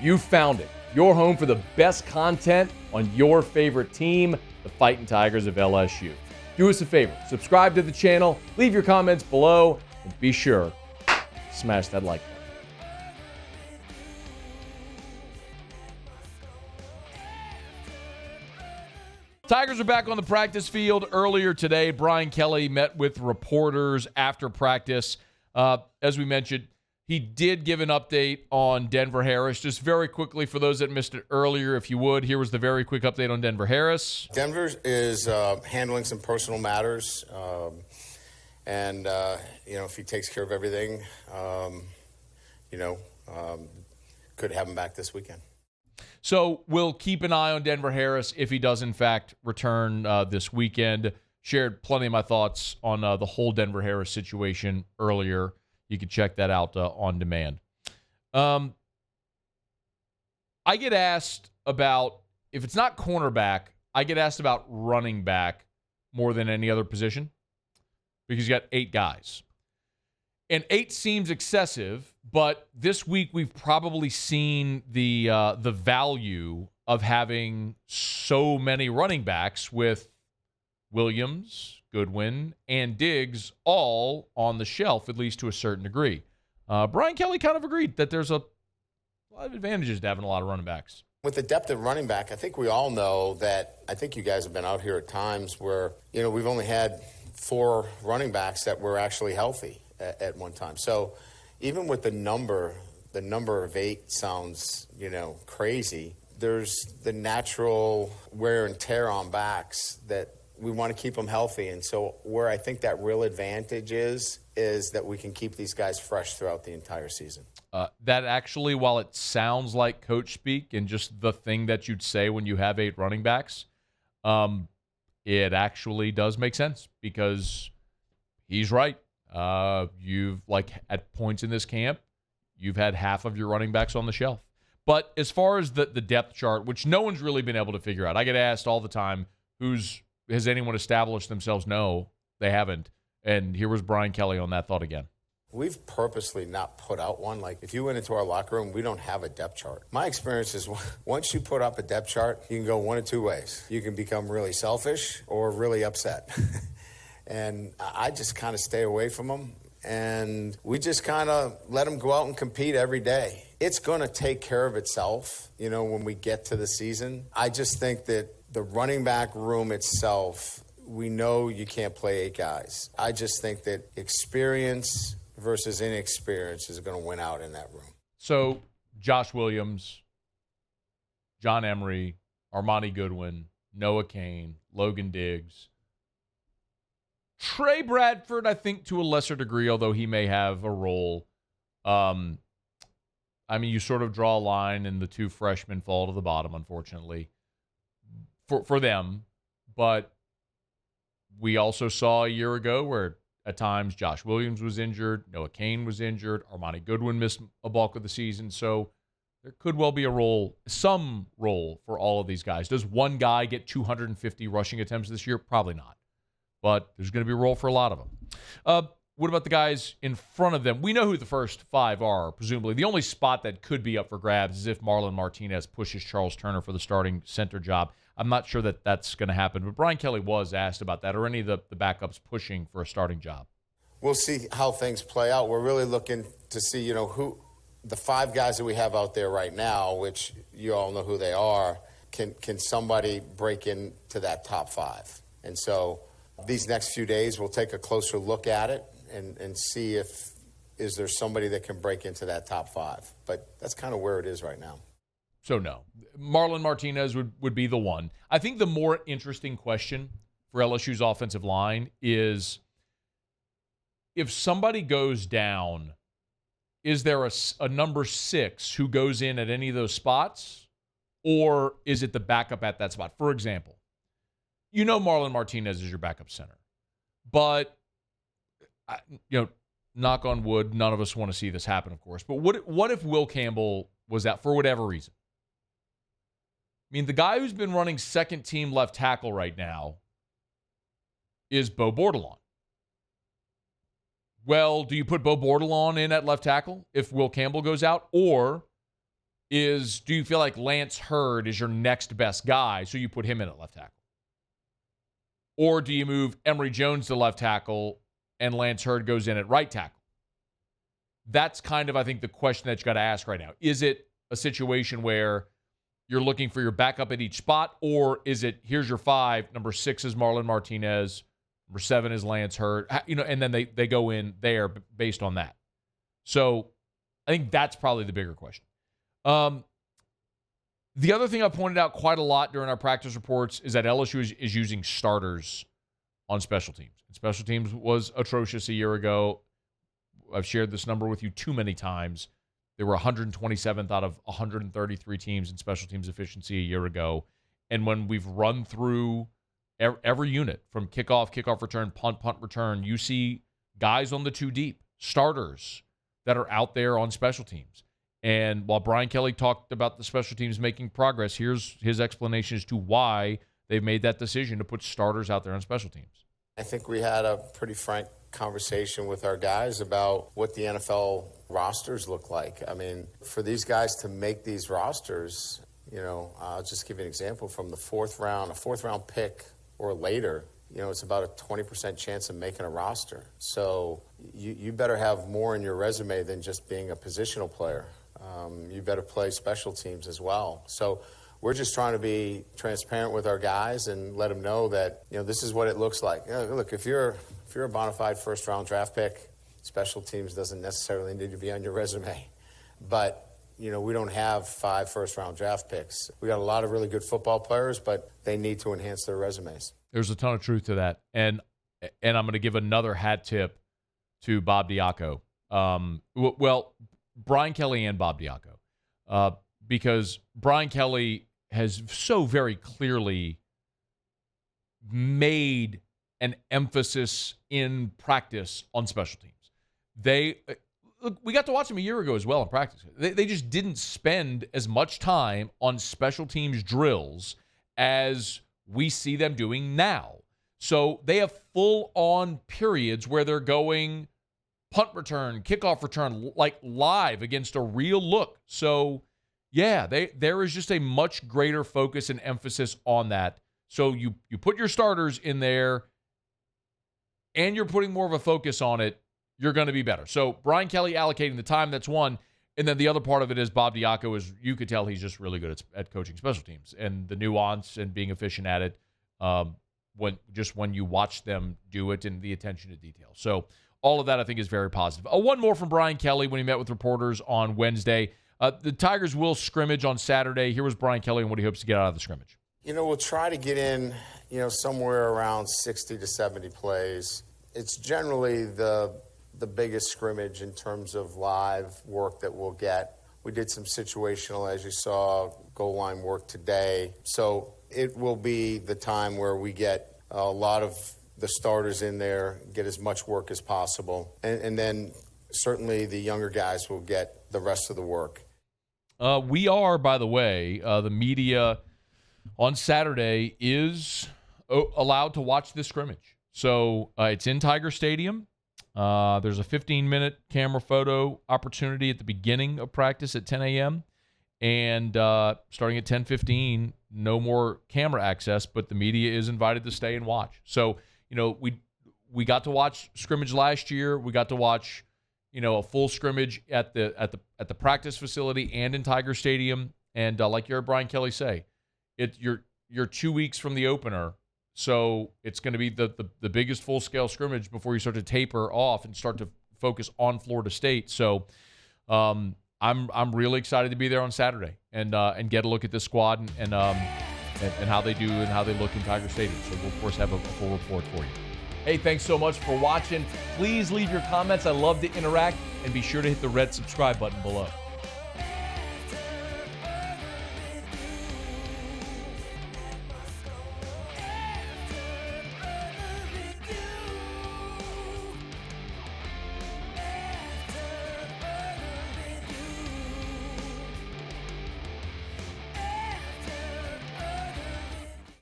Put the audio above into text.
You found it. Your home for the best content on your favorite team, the Fighting Tigers of LSU. Do us a favor, subscribe to the channel, leave your comments below, and be sure to smash that like button. Tigers are back on the practice field. Earlier today, Brian Kelly met with reporters after practice. As we mentioned, he did give an update on Denver Harris. Just very quickly, for those that missed it earlier, if you would, here was the very quick update on Denver Harris. Denver is handling some personal matters, and if he takes care of everything, could have him back this weekend. So we'll keep an eye on Denver Harris if he does, in fact, return this weekend. Shared plenty of my thoughts on the whole Denver Harris situation earlier. You can check that out on demand. I get asked about, if it's not cornerback, I get asked about running back more than any other position because you got 8 guys. And 8 seems excessive, but this week we've probably seen the value of having so many running backs with Williams, Goodwin, and Diggs all on the shelf, at least to a certain degree. Brian Kelly kind of agreed that there's a lot of advantages to having a lot of running backs. With the depth of running back, I think we all know that, I think you guys have been out here at times where, we've only had 4 running backs that were actually healthy at one time. So even with the number of 8 sounds, crazy. There's the natural wear and tear on backs that we want to keep them healthy. And so where I think that real advantage is that we can keep these guys fresh throughout the entire season. That actually, while it sounds like coach speak and just the thing that you'd say when you have 8 running backs, it actually does make sense because he's right. You've, at points in this camp, you've had half of your running backs on the shelf. But as far as the depth chart, which no one's really been able to figure out, I get asked all the time, has anyone established themselves? No, they haven't. And here was Brian Kelly on that thought again. We've purposely not put out one. Like, if you went into our locker room, we don't have a depth chart. My experience is once you put up a depth chart, you can go one of 2 ways. You can become really selfish or really upset. And I just kind of stay away from them. And we just kind of let them go out and compete every day. It's going to take care of itself, when we get to the season. I just think that the running back room itself, we know you can't play 8 guys. I just think that experience versus inexperience is going to win out in that room. So Josh Williams, John Emery, Armani Goodwin, Noah Cain, Logan Diggs, Trey Bradford, I think to a lesser degree, although he may have a role. You sort of draw a line and the 2 freshmen fall to the bottom, unfortunately, for them. But we also saw a year ago where at times Josh Williams was injured, Noah Cain was injured, Armani Goodwin missed a bulk of the season. So there could well be some role for all of these guys. Does one guy get 250 rushing attempts this year? Probably not. But there's going to be a role for a lot of them. What about the guys in front of them? We know who the first 5 are, presumably. The only spot that could be up for grabs is if Marlon Martinez pushes Charles Turner for the starting center job. I'm not sure that that's going to happen, but Brian Kelly was asked about that. Or any of the backups pushing for a starting job? We'll see how things play out. We're really looking to see, who the 5 guys that we have out there right now, which you all know who they are, can somebody break into that top 5? And so these next few days, we'll take a closer look at it and see is there somebody that can break into that top 5. But that's kind of where it is right now. So no, Marlon Martinez would be the one. I think the more interesting question for LSU's offensive line is, if somebody goes down, is there a number 6 who goes in at any of those spots, or is it the backup at that spot? For example, Marlon Martinez is your backup center, but knock on wood, none of us want to see this happen, of course. But what if Will Campbell was out for whatever reason? The guy who's been running second team left tackle right now is Bo Bordelon. Well, do you put Bo Bordelon in at left tackle if Will Campbell goes out? Or is, do you feel like Lance Hurd is your next best guy, so you put him in at left tackle? Or do you move Emory Jones to left tackle and Lance Hurd goes in at right tackle? That's kind of, I think, the question that you got to ask right now. Is it a situation where you're looking for your backup at each spot, or is it, here's your 5, number 6 is Marlon Martinez, number 7 is Lance Hurd, and then they go in there based on that. So I think that's probably the bigger question. The other thing I pointed out quite a lot during our practice reports is that LSU is using starters on special teams. And special teams was atrocious a year ago. I've shared this number with you too many times. There were 127th out of 133 teams in special teams efficiency a year ago. And when we've run through every unit from kickoff return, punt return, you see guys on the 2 deep, starters that are out there on special teams. And while Brian Kelly talked about the special teams making progress, here's his explanation as to why they've made that decision to put starters out there on special teams. I think we had a pretty frank conversation with our guys about what the NFL rosters look like. I mean, for these guys to make these rosters, I'll just give you an example from the 4th round, a 4th round pick or later, it's about a 20% chance of making a roster. So you better have more in your resume than just being a positional player. You better play special teams as well. So we're just trying to be transparent with our guys and let them know that, this is what it looks like. Look, if you're a bona fide first-round draft pick, special teams doesn't necessarily need to be on your resume. But, we don't have 5 first-round draft picks. We got a lot of really good football players, but they need to enhance their resumes. There's a ton of truth to that. And I'm going to give another hat tip to Bob Diaco. Brian Kelly and Bob Diaco. Because Brian Kelly has so very clearly made an emphasis in practice on special teams. Look, we got to watch them a year ago as well in practice. They just didn't spend as much time on special teams drills as we see them doing now. So they have full-on periods where they're going punt return, kickoff return, like live against a real look. So, yeah, there is just a much greater focus and emphasis on that. So you put your starters in there and you're putting more of a focus on it, you're going to be better. So Brian Kelly allocating the time, that's one. And then the other part of it is Bob Diaco is, you could tell he's just really good at coaching special teams and the nuance and being efficient at it when you watch them do it and the attention to detail. So all of that, I think, is very positive. One more from Brian Kelly when he met with reporters on Wednesday. The Tigers will scrimmage on Saturday. Here was Brian Kelly and what he hopes to get out of the scrimmage. We'll try to get in, somewhere around 60 to 70 plays. It's generally the biggest scrimmage in terms of live work that we'll get. We did some situational, as you saw, goal line work today. So it will be the time where we get a lot of the starters in there, get as much work as possible. And then certainly the younger guys will get the rest of the work. We are, by the way, the media on Saturday is allowed to watch this scrimmage. So it's in Tiger Stadium. There's a 15-minute camera photo opportunity at the beginning of practice at 10 a.m. And starting at 10:15, no more camera access, but the media is invited to stay and watch. So, we got to watch scrimmage last year. We got to watch, a full scrimmage at the practice facility and in Tiger Stadium. And like you heard Brian Kelly say, you're 2 weeks from the opener. So it's going to be the biggest full-scale scrimmage before you start to taper off and start to focus on Florida State. So I'm really excited to be there on Saturday and get a look at this squad and how they do and how they look in Tiger Stadium. So we'll, of course, have a full report for you. Hey, thanks so much for watching. Please leave your comments. I love to interact. And be sure to hit the red subscribe button below.